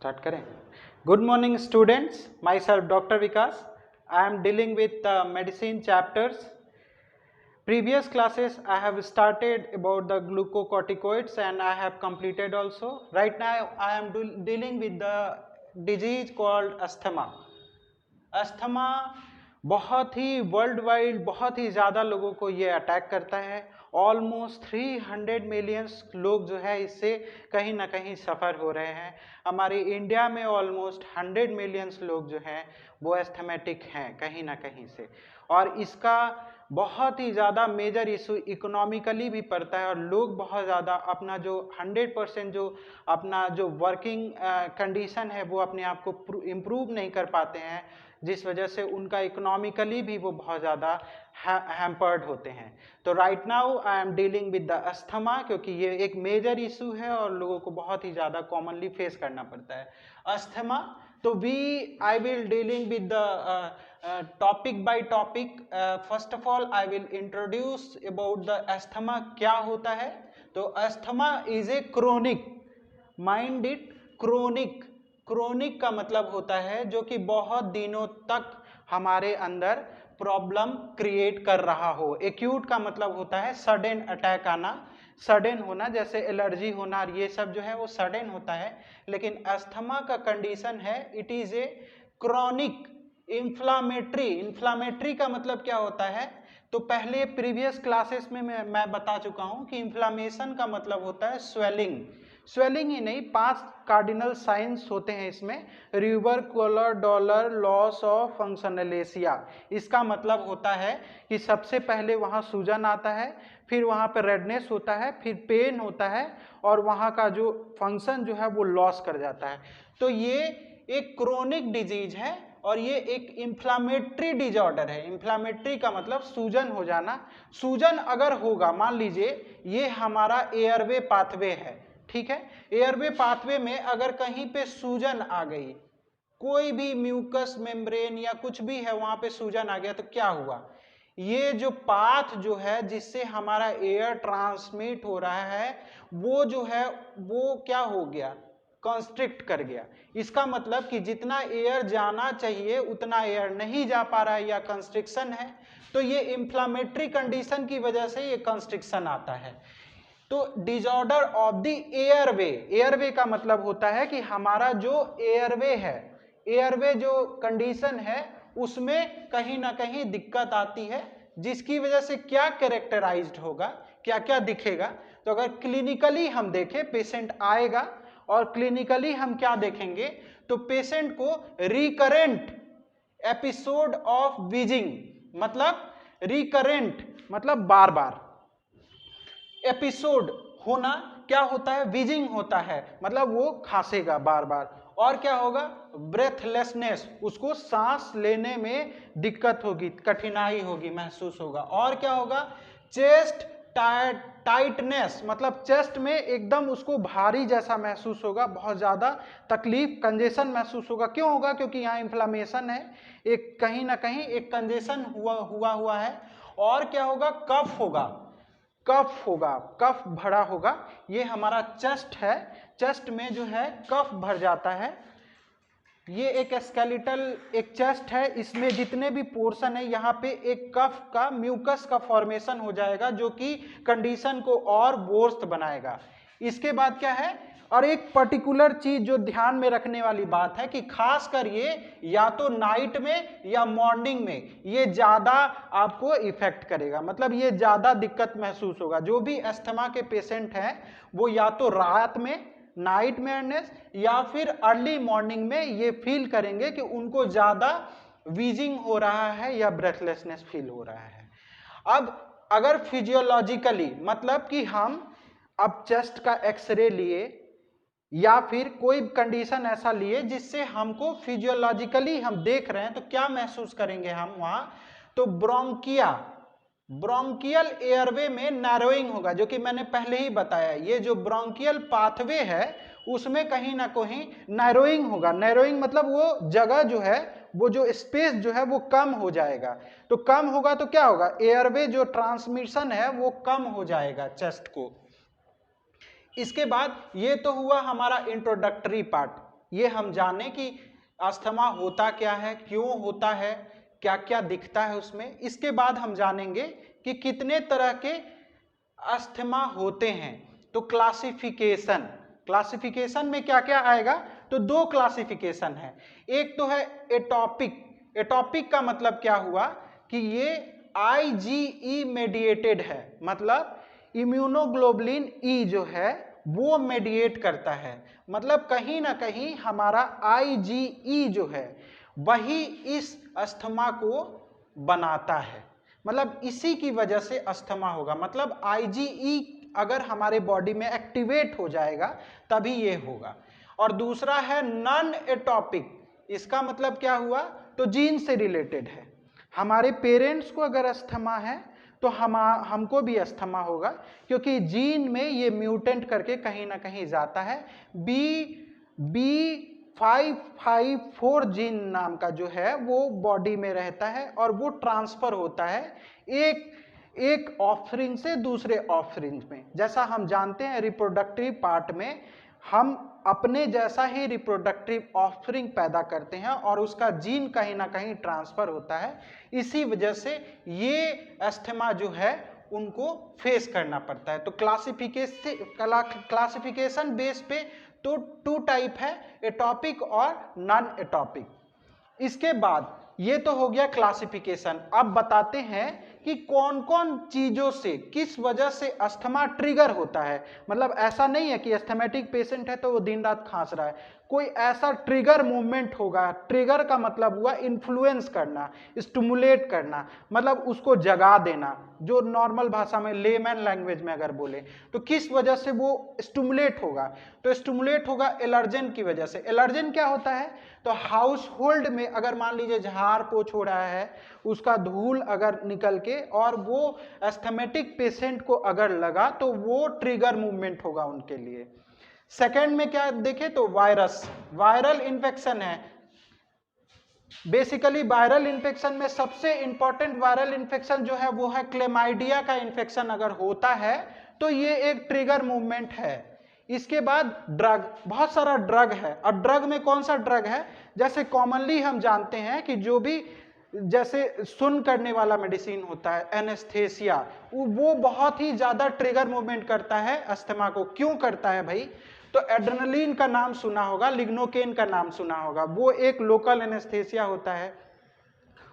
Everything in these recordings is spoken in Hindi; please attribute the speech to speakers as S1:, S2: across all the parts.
S1: स्टार्ट करें. Good morning students, my self doctor Vikas. I am dealing with medicine chapters. Previous classes I have started about the glucocorticoids and I have completed also. Right now I am dealing with the disease called asthma. Asthma बहुत ही वर्ल्ड वाइड बहुत ही ज़्यादा लोगों को ये अटैक करता है. ऑलमोस्ट 300 मिलियंस लोग जो है इससे कहीं ना कहीं सफ़र हो रहे हैं. हमारे इंडिया में ऑलमोस्ट 100 मिलियंस लोग जो हैं वो एस्थमेटिक हैं कहीं ना कहीं से. और इसका बहुत ही ज़्यादा मेजर इशू इकोनॉमिकली भी पड़ता है और लोग बहुत ज़्यादा अपना जो 100% जो अपना जो वर्किंग कंडीशन है वो अपने आप को इम्प्रूव नहीं कर पाते हैं, जिस वजह से उनका इकोनॉमिकली भी वो बहुत ज़्यादा हैम्पर्ड होते हैं. तो right now I am dealing with the asthma, क्योंकि ये एक मेजर इशू है और लोगों को बहुत ही ज़्यादा कॉमनली फेस करना पड़ता है अस्थमा. तो I will dealing with the topic by topic. First of all I will introduce about the asthma. क्या होता है? तो asthma is a chronic, mind it, chronic. Chronic का मतलब होता है जो कि बहुत दिनों तक हमारे अंदर प्रॉब्लम क्रिएट कर रहा हो. एक्यूट का मतलब होता है सडन अटैक आना, सडन होना, जैसे एलर्जी होना, ये सब जो है वो सडन होता है. लेकिन अस्थमा का कंडीशन है it is a chronic inflammatory. Inflammatory का मतलब क्या होता है? तो पहले प्रीवियस क्लासेस में मैं बता चुका हूं कि इन्फ्लामेशन का मतलब होता है स्वेलिंग. स्वेलिंग ही नहीं, 5 कार्डिनल साइंस होते हैं इसमें. रिवर calor dolor loss of functio laesa. इसका मतलब होता है कि सबसे पहले वहाँ सूजन आता है, फिर वहाँ पर रेडनेस होता है, फिर पेन होता है और वहाँ का जो फंक्शन जो है वो लॉस कर जाता है. तो ये एक क्रोनिक डिजीज है और ये एक इन्फ्लामेटरी डिजॉर्डर है. इन्फ्लामेटरी का मतलब सूजन हो जाना. सूजन अगर होगा, मान लीजिए ये हमारा एयरवे पाथवे है, ठीक है. एयरवे पाथवे में अगर कहीं पे सूजन आ गई, कोई भी म्यूकस मेम्ब्रेन या कुछ भी है वहां पे सूजन आ गया, तो क्या हुआ? ये जो पाथ जो है जिससे हमारा एयर ट्रांसमिट हो रहा है वो जो है वो क्या हो गया? कंस्ट्रिक्ट कर गया. इसका मतलब कि जितना एयर जाना चाहिए उतना एयर नहीं जा पा रहा है या कंस्ट्रिक्शन है. तो ये इंफ्लामेटरी कंडीशन की वजह से ये कंस्ट्रिक्शन आता है. तो disorder of the airway. Airway का मतलब होता है कि हमारा जो एयरवे है, एयरवे जो कंडीशन है उसमें कहीं ना कहीं दिक्कत आती है, जिसकी वजह से क्या कैरेक्टराइज्ड होगा, क्या क्या दिखेगा. तो अगर क्लिनिकली हम देखें, पेशेंट आएगा और क्लिनिकली हम क्या देखेंगे, तो पेशेंट को रिकरेंट एपिसोड ऑफ वीजिंग, मतलब रिकरेंट मतलब बार बार, एपिसोड होना क्या होता है? वीजिंग होता है, मतलब वो खांसेगा बार बार. और क्या होगा? ब्रेथलेसनेस, उसको सांस लेने में दिक्कत होगी, कठिनाई होगी, महसूस होगा. और क्या होगा? चेस्ट टाइटनेस, मतलब चेस्ट में एकदम उसको भारी जैसा महसूस होगा, बहुत ज़्यादा तकलीफ, कंजेशन महसूस होगा. क्यों होगा? क्योंकि यहाँ इन्फ्लामेशन है, एक कहीं ना कहीं एक कंजेशन हुआ है. और क्या होगा? कफ होगा, कफ होगा, कफ भरा होगा. ये हमारा चेस्ट है, चेस्ट में जो है कफ भर जाता है. ये एक स्केलेटल एक चेस्ट है, इसमें जितने भी पोर्शन है यहाँ पे एक कफ का, म्यूकस का फॉर्मेशन हो जाएगा जो कि कंडीशन को और वर्स्ट बनाएगा. इसके बाद क्या है? और एक पर्टिकुलर चीज जो ध्यान में रखने वाली बात है कि खासकर ये या तो नाइट में या मॉर्निंग में ये ज्यादा आपको इफेक्ट करेगा, मतलब ये ज्यादा दिक्कत महसूस होगा. जो भी अस्थमा के पेशेंट हैं वो या तो रात में, नाइट मेयरनेस, या फिर अर्ली मॉर्निंग में ये फील करेंगे कि उनको ज्यादा वीजिंग हो रहा है या ब्रेथलेसनेस फील हो रहा है. अब अगर फिजियोलॉजिकली, मतलब कि हम अब चेस्ट का एक्सरे लिए या फिर कोई कंडीशन ऐसा लिए जिससे हमको फिजियोलॉजिकली हम देख रहे हैं, तो क्या महसूस करेंगे हम वहां? तो ब्रोंकियल एयरवे में नैरोइंग होगा, जो कि मैंने पहले ही बताया. ये जो ब्रोंकियल पाथवे है उसमें कहीं ना कहीं नैरोइंग होगा. नैरोइंग मतलब वो जगह जो है, वो जो स्पेस जो है वो कम हो जाएगा. तो कम होगा तो क्या होगा? एयरवे जो ट्रांसमिशन है वो कम हो जाएगा चेस्ट को. इसके बाद ये तो हुआ हमारा इंट्रोडक्टरी पार्ट. ये हम जाने कि अस्थमा होता क्या है, क्यों होता है, क्या क्या दिखता है उसमें। इसके बाद हम जानेंगे कि कितने तरह के अस्थमा होते हैं। तो क्लासिफिकेशन, क्लासिफिकेशन में क्या क्या आएगा, तो दो क्लासिफिकेशन है। एक तो है एटॉपिक। एटॉपिक का मतलब क्या हुआ कि ये IgE मेडिएटेड है, मतलब इम्यूनोग्लोबुलिन ई जो है वो मेडिएट करता है। मतलब कहीं ना कहीं हमारा IgE जो है वही इस अस्थमा को बनाता है, मतलब इसी की वजह से अस्थमा होगा। मतलब IgE अगर हमारे बॉडी में एक्टिवेट हो जाएगा तभी ये होगा। और दूसरा है नॉन एटॉपिक। इसका मतलब क्या हुआ, तो जीन से रिलेटेड है। हमारे पेरेंट्स को अगर अस्थमा है तो हमको भी अस्थमा होगा, क्योंकि जीन में ये म्यूटेंट करके कहीं ना कहीं जाता है। B554 जीन नाम का जो है वो बॉडी में रहता है और वो ट्रांसफर होता है एक ऑफरिंग से दूसरे ऑफरिंग में। जैसा हम जानते हैं रिप्रोडक्टिव पार्ट में हम अपने जैसा ही रिप्रोडक्टिव ऑफरिंग पैदा करते हैं और उसका जीन कहीं ना कहीं ट्रांसफर होता है। इसी वजह से ये अस्थमा जो है उनको फेस करना पड़ता है। तो क्लासिफिकेशन बेस पे तो 2 टाइप है, एटॉपिक और नॉन एटॉपिक। इसके बाद ये तो हो गया क्लासिफिकेशन। अब बताते हैं कि कौन कौन चीजों से, किस वजह से अस्थमा ट्रिगर होता है। मतलब ऐसा नहीं है कि अस्थमेटिक पेशेंट है तो वो दिन रात खांस रहा है, कोई ऐसा ट्रिगर मूवमेंट होगा। ट्रिगर का मतलब हुआ इन्फ्लुएंस करना, स्टिमुलेट करना, मतलब उसको जगा देना। जो नॉर्मल भाषा में लेमैन लैंग्वेज में अगर बोले तो किस वजह से वो स्टिमुलेट होगा, तो स्टिमुलेट होगा एलर्जन की वजह से। एलर्जन क्या होता है, तो हाउस होल्ड में अगर मान लीजिए झाड़ पोछ हो रहा है, उसका धूल अगर निकल के और वो एस्थमेटिक पेशेंट को अगर लगा तो वो ट्रिगर मूवमेंट होगा उनके लिए। सेकेंड में क्या देखें तो वायरस, वायरल इन्फेक्शन है। बेसिकली वायरल इन्फेक्शन में सबसे इंपॉर्टेंट वायरल इन्फेक्शन जो है वो है क्लेमाइडिया का इन्फेक्शन अगर होता है तो ये एक ट्रिगर मूवमेंट है। इसके बाद ड्रग, बहुत सारा ड्रग है। और ड्रग में कौन सा ड्रग है, जैसे कॉमनली हम जानते हैं कि जो भी जैसे सुन करने वाला मेडिसिन होता है एनेस्थेसिया, वो बहुत ही ज्यादा ट्रिगर मूवमेंट करता है अस्थमा को। क्यों करता है भाई, तो एड्रेनलिन का नाम सुना होगा, लिग्नोकेन का नाम सुना होगा। वो एक लोकल एनेस्थेसिया होता है,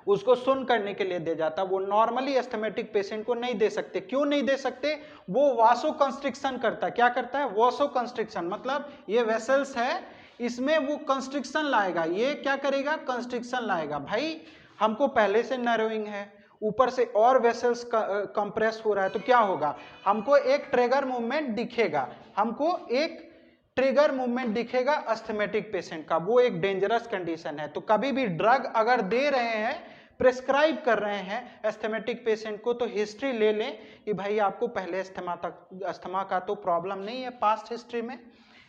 S1: उसको सुन करने के लिए दे जाता। वो नॉर्मली एस्थमेटिक पेशेंट को नहीं दे सकते। क्यों नहीं दे सकते, वो वासो कंस्ट्रिक्शन करता है। क्या करता है, वासो कंस्ट्रिक्शन, मतलब ये वेसल्स है इसमें वो कंस्ट्रिक्शन लाएगा। ये क्या करेगा, कंस्ट्रिक्शन लाएगा। भाई हमको पहले से नैरोइंग है, ऊपर से और वेसल्स कंप्रेस हो रहा है, तो क्या होगा, हमको एक ट्रिगर मूवमेंट दिखेगा, हमको एक ट्रिगर मूवमेंट दिखेगा अस्थमेटिक पेशेंट का। वो एक डेंजरस कंडीशन है। तो कभी भी ड्रग अगर दे रहे हैं, प्रेस्क्राइब कर रहे हैं एस्थमेटिक पेशेंट को, तो हिस्ट्री ले लें कि भाई आपको पहले अस्थमा का तो प्रॉब्लम नहीं है पास्ट हिस्ट्री में।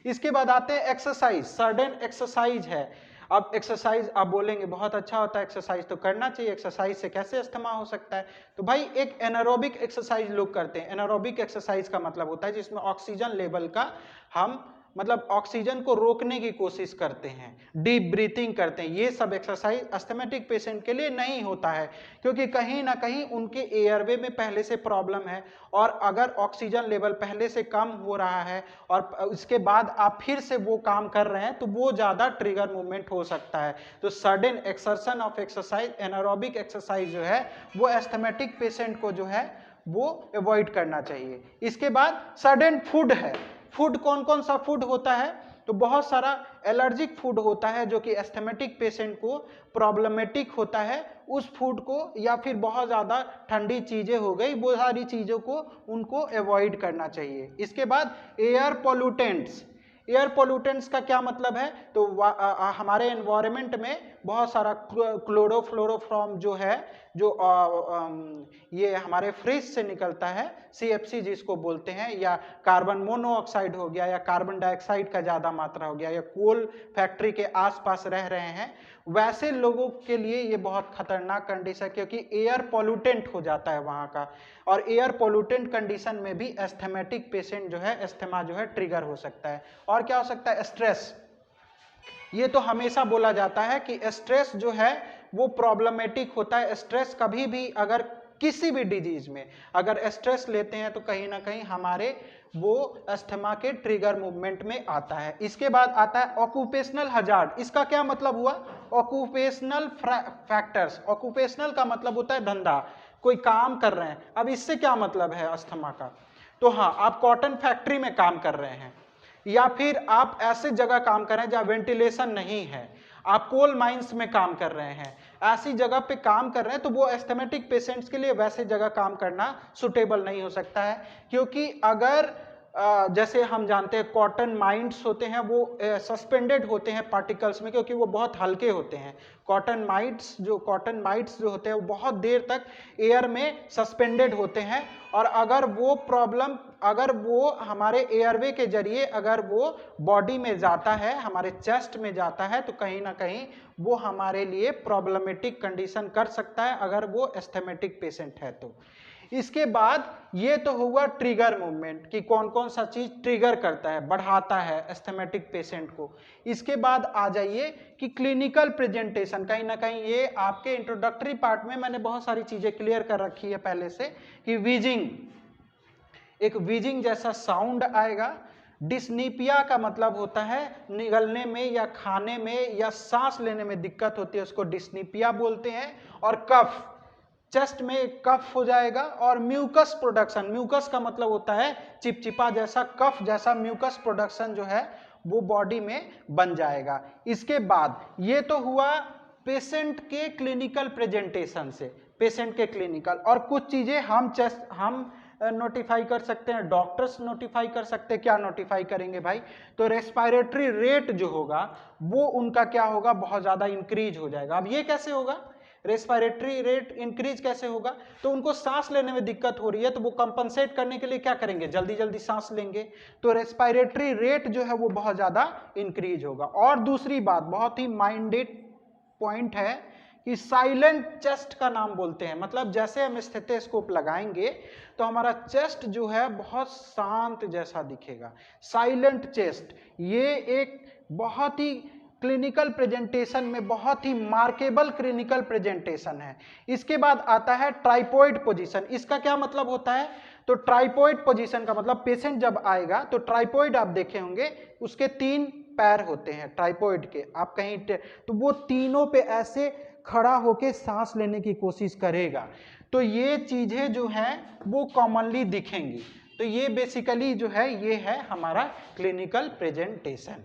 S1: इसके बाद आते हैं एक्सरसाइज। सर्टेन एक्सरसाइज है। अब एक्सरसाइज आप बोलेंगे बहुत अच्छा होता है, एक्सरसाइज तो करना चाहिए, एक्सरसाइज से कैसे अस्थमा हो सकता है। तो भाई एक एनारोबिक एक्सरसाइज लोग करते हैं। एनारोबिक एक्सरसाइज का मतलब होता है जिसमें ऑक्सीजन लेवल का हम मतलब ऑक्सीजन को रोकने की कोशिश करते हैं, डीप ब्रीथिंग करते हैं। ये सब एक्सरसाइज अस्थमेटिक पेशेंट के लिए नहीं होता है, क्योंकि कहीं ना कहीं उनके एयरवे में पहले से प्रॉब्लम है। और अगर ऑक्सीजन लेवल पहले से कम हो रहा है और इसके बाद आप फिर से वो काम कर रहे हैं तो वो ज़्यादा ट्रिगर मूवमेंट हो सकता है। तो sudden exertion of exercise, anaerobic exercise जो है वो एस्थमेटिक पेशेंट को जो है वो अवॉइड करना चाहिए। इसके बाद सडन फूड है। फूड कौन कौन सा फूड होता है, तो बहुत सारा एलर्जिक फूड होता है जो कि एस्थमेटिक पेशेंट को प्रॉब्लमेटिक होता है। उस फूड को, या फिर बहुत ज़्यादा ठंडी चीज़ें हो गई, वो सारी चीज़ों को उनको अवॉइड करना चाहिए। इसके बाद एयर पोल्यूटेंट्स। एयर पोल्यूटेंट्स का क्या मतलब है, तो हमारे एनवायरनमेंट में बहुत सारा क्लोरोफ्लोरोफॉर्म जो है, जो ये हमारे फ्रिज से निकलता है, CFC जिसको बोलते हैं, या कार्बन मोनोऑक्साइड हो गया, या कार्बन डाइऑक्साइड का ज़्यादा मात्रा हो गया, या कोल फैक्ट्री के आसपास रह रहे हैं, वैसे लोगों के लिए ये बहुत खतरनाक कंडीशन है, क्योंकि एयर पोल्यूटेंट हो जाता है वहाँ का। और एयर पोल्यूटेंट कंडीशन में भी एस्थमेटिक पेशेंट जो है अस्थमा जो है ट्रिगर हो सकता है। और क्या हो सकता है, स्ट्रेस। ये तो हमेशा बोला जाता है कि स्ट्रेस जो है वो प्रॉब्लमेटिक होता है। स्ट्रेस कभी भी अगर किसी भी डिजीज में अगर स्ट्रेस लेते हैं तो कहीं ना कहीं हमारे वो अस्थमा के ट्रिगर मूवमेंट में आता है। इसके बाद आता है ऑक्यूपेशनल हजार्ड। इसका क्या मतलब हुआ? Occupational factors. ऑक्यूपेशनल का मतलब होता है धंधा, कोई काम कर रहे हैं। अब इससे क्या मतलब है अस्थमा का? तो हाँ, आप कॉटन फैक्ट्री में काम कर रहे हैं या फिर आप ऐसे जगह काम कर रहे हैं जहां वेंटिलेशन नहीं है, आप कोल माइंस में काम कर रहे हैं, ऐसी जगह पे काम कर रहे हैं, तो वो एस्थमेटिक पेशेंट्स के लिए वैसे जगह काम करना सुटेबल नहीं हो सकता है। क्योंकि अगर जैसे हम जानते हैं कॉटन माइंड्स होते हैं वो सस्पेंडेड होते हैं पार्टिकल्स में, क्योंकि वो बहुत हल्के होते हैं। कॉटन माइट्स जो होते हैं वो बहुत देर तक एयर में सस्पेंडेड होते हैं, और अगर वो हमारे एयरवे के जरिए अगर वो बॉडी में जाता है, हमारे चेस्ट में जाता है, तो कहीं ना कहीं वो हमारे लिए प्रॉब्लमेटिक कंडीशन कर सकता है अगर वो एस्थमेटिक पेशेंट है तो। इसके बाद ये तो हुआ ट्रिगर मूवमेंट कि कौन कौन सा चीज ट्रिगर करता है, बढ़ाता है एस्थमेटिक पेशेंट को। इसके बाद आ जाइए कि क्लिनिकल प्रेजेंटेशन। कहीं ना कहीं ये आपके इंट्रोडक्टरी पार्ट में मैंने बहुत सारी चीजें क्लियर कर रखी है पहले से कि वीजिंग, एक वीजिंग जैसा साउंड आएगा। डिस्नीपिया का मतलब होता है निगलने में या खाने में या सांस लेने में दिक्कत होती है, उसको डिस्नीपिया बोलते हैं। और कफ, चेस्ट में कफ हो जाएगा। और म्यूकस प्रोडक्शन, म्यूकस का मतलब होता है चिपचिपा जैसा, कफ जैसा म्यूकस प्रोडक्शन जो है वो बॉडी में बन जाएगा। इसके बाद ये तो हुआ पेशेंट के क्लिनिकल प्रेजेंटेशन से, पेशेंट के क्लिनिकल। और कुछ चीजें हम नोटिफाई कर सकते हैं, डॉक्टर्स नोटिफाई कर सकते हैं। क्या नोटिफाई करेंगे भाई? तो रेस्पिरेटरी रेट जो होगा वो उनका क्या होगा, बहुत ज्यादा इंक्रीज हो जाएगा। अब ये कैसे होगा, रेस्पिरेटरी रेट इंक्रीज कैसे होगा? तो उनको सांस लेने में दिक्कत हो रही है, तो वो कंपनसेट करने के लिए क्या करेंगे, जल्दी जल्दी सांस लेंगे, तो रेस्पिरेटरी रेट जो है वो बहुत ज्यादा इंक्रीज होगा। और दूसरी बात बहुत ही माइंडेड पॉइंट है कि साइलेंट चेस्ट का नाम बोलते हैं। मतलब जैसे हम स्टेथोस्कोप लगाएंगे तो हमारा चेस्ट जो है बहुत शांत जैसा दिखेगा, साइलेंट चेस्ट। ये एक बहुत ही क्लिनिकल प्रेजेंटेशन में बहुत ही मार्केबल क्लिनिकल प्रेजेंटेशन है। इसके बाद आता है ट्राइपॉइड पोजीशन। इसका क्या मतलब होता है? तो ट्राइपॉइड पोजीशन का मतलब पेशेंट जब आएगा तो ट्राइपॉइड आप देखे होंगे, उसके 3 पैर होते हैं ट्राइपॉइड के। आप कहीं तो वो तीनों पे ऐसे खड़ा होके सांस लेने की कोशिश करेगा। तो ये चीजें जो हैं वो कॉमनली दिखेंगी। तो ये बेसिकली जो है ये है हमारा क्लिनिकल प्रेजेंटेशन।